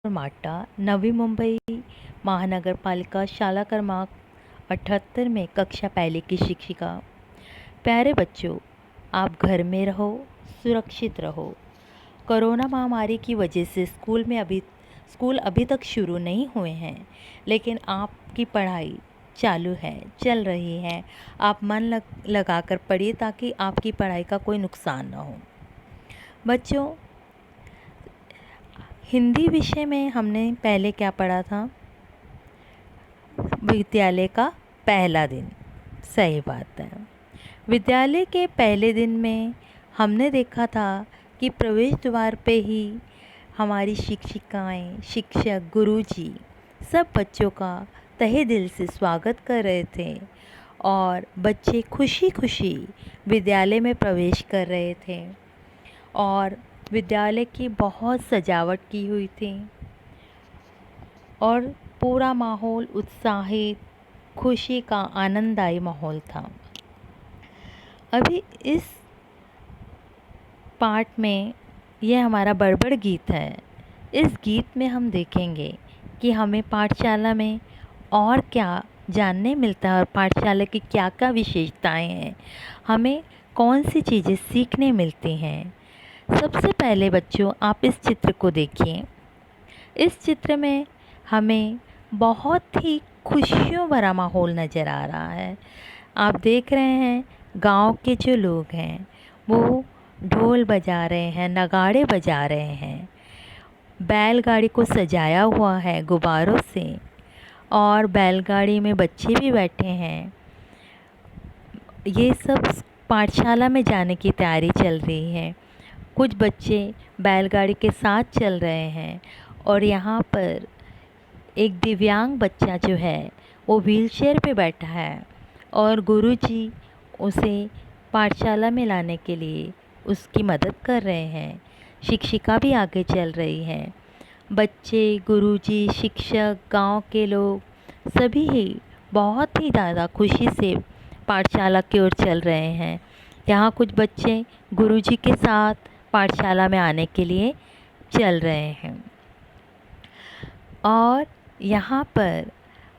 माटा, नवी मुंबई महानगरपालिका शाला क्रमांक 78 में कक्षा पहली की शिक्षिका। प्यारे बच्चों, आप घर में रहो, सुरक्षित रहो। कोरोना महामारी की वजह से स्कूल अभी तक शुरू नहीं हुए हैं, लेकिन आपकी पढ़ाई चालू है, चल रही है। आप मन लगाकर पढ़िए ताकि आपकी पढ़ाई का कोई नुकसान ना हो। बच्चों, हिंदी विषय में हमने पहले क्या पढ़ा था? विद्यालय का पहला दिन। सही बात है। विद्यालय के पहले दिन में हमने देखा था कि प्रवेश द्वार पे ही हमारी शिक्षिकाएं, शिक्षक, गुरुजी सब बच्चों का तहे दिल से स्वागत कर रहे थे और बच्चे खुशी खुशी विद्यालय में प्रवेश कर रहे थे और विद्यालय की बहुत सजावट की हुई थी और पूरा माहौल उत्साहित, खुशी का आनंददायी माहौल था। अभी इस पाठ में यह हमारा बड़बड़ गीत है। इस गीत में हम देखेंगे कि हमें पाठशाला में और क्या जानने मिलता है और पाठशाला की क्या क्या विशेषताएं हैं, हमें कौन सी चीज़ें सीखने मिलती हैं। सबसे पहले बच्चों, आप इस चित्र को देखिए। इस चित्र में हमें बहुत ही खुशियों भरा माहौल नज़र आ रहा है। आप देख रहे हैं गांव के जो लोग हैं वो ढोल बजा रहे हैं, नगाड़े बजा रहे हैं, बैलगाड़ी को सजाया हुआ है गुब्बारों से और बैलगाड़ी में बच्चे भी बैठे हैं। ये सब पाठशाला में जाने की तैयारी चल रही है। कुछ बच्चे बैलगाड़ी के साथ चल रहे हैं और यहाँ पर एक दिव्यांग बच्चा जो है वो व्हीलचेयर पे बैठा है और गुरुजी उसे पाठशाला में लाने के लिए उसकी मदद कर रहे हैं। शिक्षिका भी आगे चल रही है। बच्चे, गुरुजी, शिक्षक, गांव के लोग सभी ही बहुत ही ज़्यादा खुशी से पाठशाला की ओर चल रहे हैं। यहाँ कुछ बच्चे गुरुजी के साथ पाठशाला में आने के लिए चल रहे हैं और यहाँ पर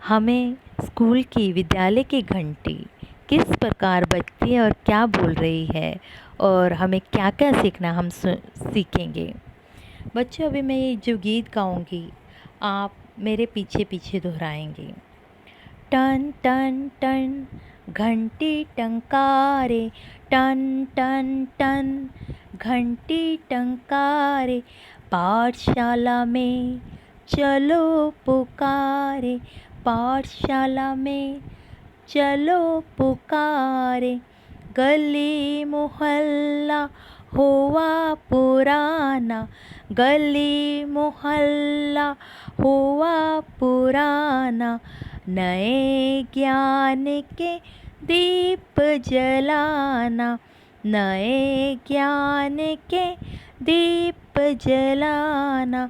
हमें स्कूल की, विद्यालय की घंटी किस प्रकार बजती है और क्या बोल रही है और हमें क्या क्या सीखना हम सीखेंगे। बच्चों, अभी मैं ये जो गीत गाऊंगी आप मेरे पीछे पीछे दोहराएंगे। टन टन टन घंटी टंकारे, टन टन टन घंटी टंकारे, पाठशाला में चलो पुकारे, पाठशाला में चलो पुकारे, गली मोहल्ला हुआ पुराना, गली मोहल्ला हुआ पुराना, नए ज्ञान के दीप जलाना, नए ज्ञान के दीप जलाना,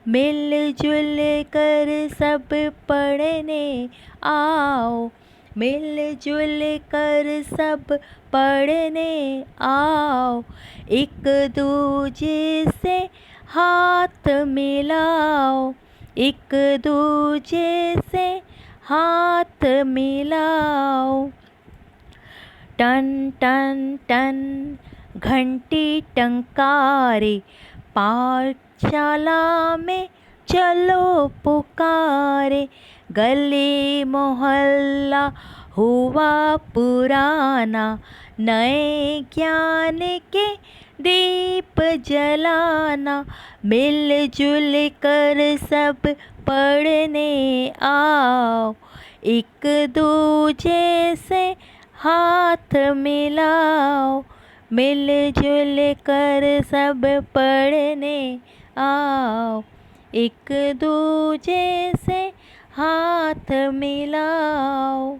मिलजुल कर सब पढ़ने आओ, मिलजुल कर सब पढ़ने आओ, एक दूजे से हाथ मिलाओ, एक दूजे से हाथ मिलाओ। टन टन टन घंटी टंकारे, पाठशाला में चलो पुकारे, गली मोहल्ला हुआ पुराना, नए ज्ञान के दीप जलाना, मिलजुल कर सब पढ़ने आओ, एक दूजे से हाथ मिलाओ, मिलजुल कर सब पढ़ने आओ, एक दूजे से हाथ मिलाओ।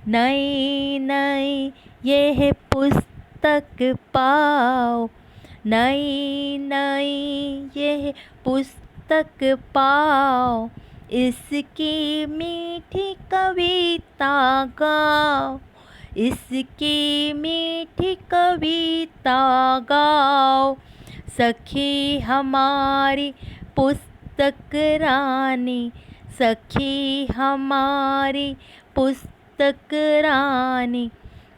नई नई यह पुस्तक पाओ, नई नई यह पुस्तक पाओ, इसकी मीठी कविता गाओ, इसकी मीठी कविता गाओ, सखी हमारी पुस्तक पुस्तक रानी, सखी हमारी पुस्तक रानी,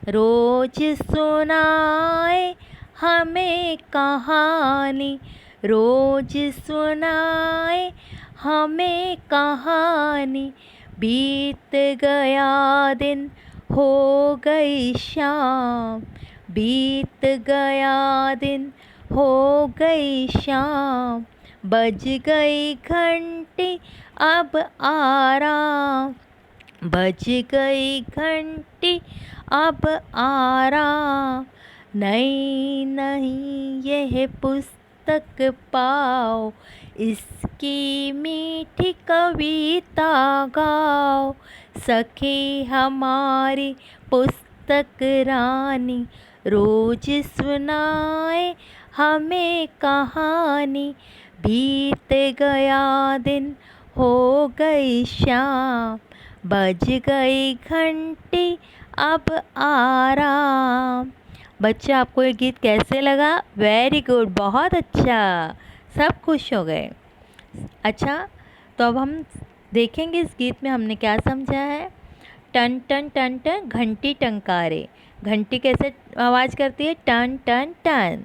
रोज सुनाए हमें कहानी, रोज सुनाए हमें कहानी। बीत गया दिन हो गई शाम, बीत गया दिन हो गई शाम, बज गई घंटी अब आराम, बज गई घंटी अब आराम। नई नई यह पुस्तक पाओ, इसकी मीठी कविता गाओ। सखी हमारी पुस्तक रानी, रोज सुनाए हमें कहानी। बीत गया दिन हो गई शाम, बज गई घंटी अब आराम। बच्चों, आपको ये गीत कैसे लगा? वेरी गुड, बहुत अच्छा, सब खुश हो गए। अच्छा, तो अब हम देखेंगे इस गीत में हमने क्या समझा है। टन टन टन टन घंटी टंकारे, घंटी कैसे आवाज़ करती है? टन टन टन।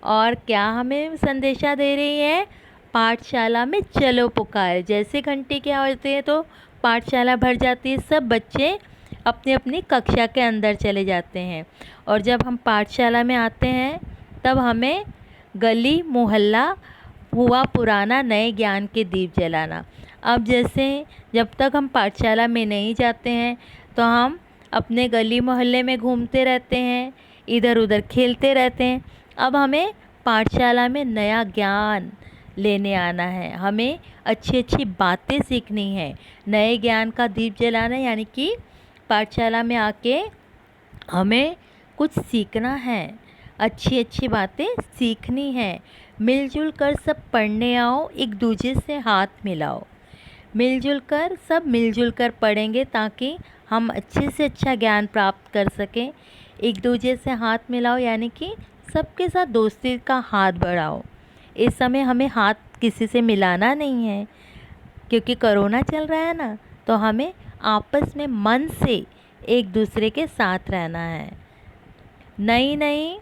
और क्या हमें संदेशा दे रही है? पाठशाला में चलो पुकारे। जैसे घंटी की आवाज़ होती है तो पाठशाला भर जाती है, सब बच्चे अपनी अपनी कक्षा के अंदर चले जाते हैं। और जब हम पाठशाला में आते हैं तब हमें गली मोहल्ला हुआ पुराना, नए ज्ञान के दीप जलाना। अब जैसे जब तक हम पाठशाला में नहीं जाते हैं तो हम अपने गली मोहल्ले में घूमते रहते हैं, इधर उधर खेलते रहते हैं। अब हमें पाठशाला में नया ज्ञान लेने आना है, हमें अच्छी अच्छी बातें सीखनी है। नए ज्ञान का दीप जलाना यानी कि पाठशाला में आके हमें कुछ सीखना है, अच्छी अच्छी बातें सीखनी है। मिलजुल कर सब पढ़ने आओ, एक दूसरे से हाथ मिलाओ। मिलजुल कर सब मिलजुल कर पढ़ेंगे ताकि हम अच्छे से अच्छा ज्ञान प्राप्त कर सकें। एक दूसरे से हाथ मिलाओ यानी कि सबके साथ दोस्ती का हाथ बढ़ाओ। इस समय हमें हाथ किसी से मिलाना नहीं है क्योंकि कोरोना चल रहा है ना, तो हमें आपस में मन से एक दूसरे के साथ रहना है। नई नई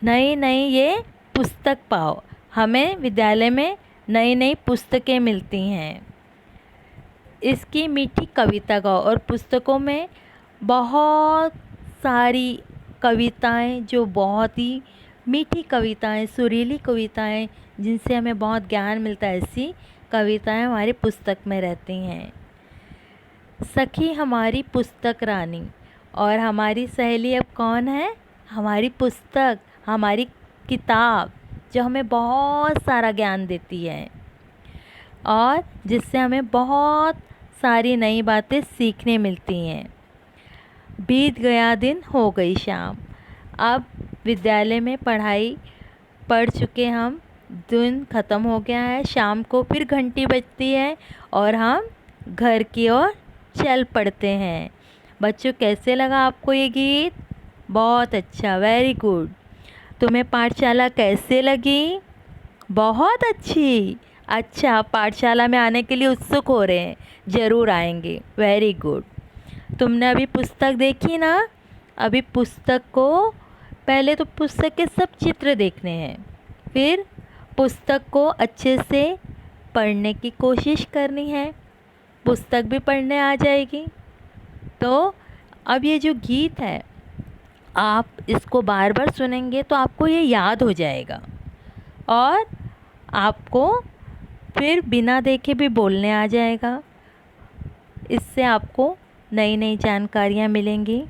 नई नई ये पुस्तक पाओ, हमें विद्यालय में नई नई पुस्तकें मिलती हैं। इसकी मीठी कविता गाओ। और पुस्तकों में बहुत सारी कविताएं जो बहुत ही मीठी कविताएं, सुरीली कविताएं जिनसे हमें बहुत ज्ञान मिलता है, ऐसी कविताएं हमारी पुस्तक में रहती हैं। सखी हमारी पुस्तक रानी, और हमारी सहेली अब कौन है? हमारी पुस्तक, हमारी किताब जो हमें बहुत सारा ज्ञान देती है और जिससे हमें बहुत सारी नई बातें सीखने मिलती हैं। बीत गया दिन हो गई शाम, अब विद्यालय में पढ़ाई पढ़ चुके हम, दिन ख़त्म हो गया है, शाम को फिर घंटी बजती है और हम घर की ओर चल पड़ते हैं। बच्चों, कैसे लगा आपको ये गीत? बहुत अच्छा, वेरी गुड। तुम्हें पाठशाला कैसे लगी? बहुत अच्छी। अच्छा, पाठशाला में आने के लिए उत्सुक हो रहे हैं, ज़रूर आएंगे, वेरी गुड। तुमने अभी पुस्तक देखी ना? अभी पुस्तक को पहले तो पुस्तक के सब चित्र देखने हैं, फिर पुस्तक को अच्छे से पढ़ने की कोशिश करनी है, पुस्तक भी पढ़ने आ जाएगी। तो अब ये जो गीत है आप इसको बार बार सुनेंगे तो आपको ये याद हो जाएगा और आपको फिर बिना देखे भी बोलने आ जाएगा। इससे आपको नई नई जानकारियाँ मिलेंगी।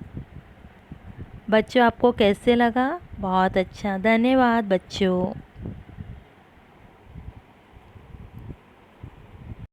बच्चों, आपको कैसे लगा? बहुत अच्छा, धन्यवाद बच्चों।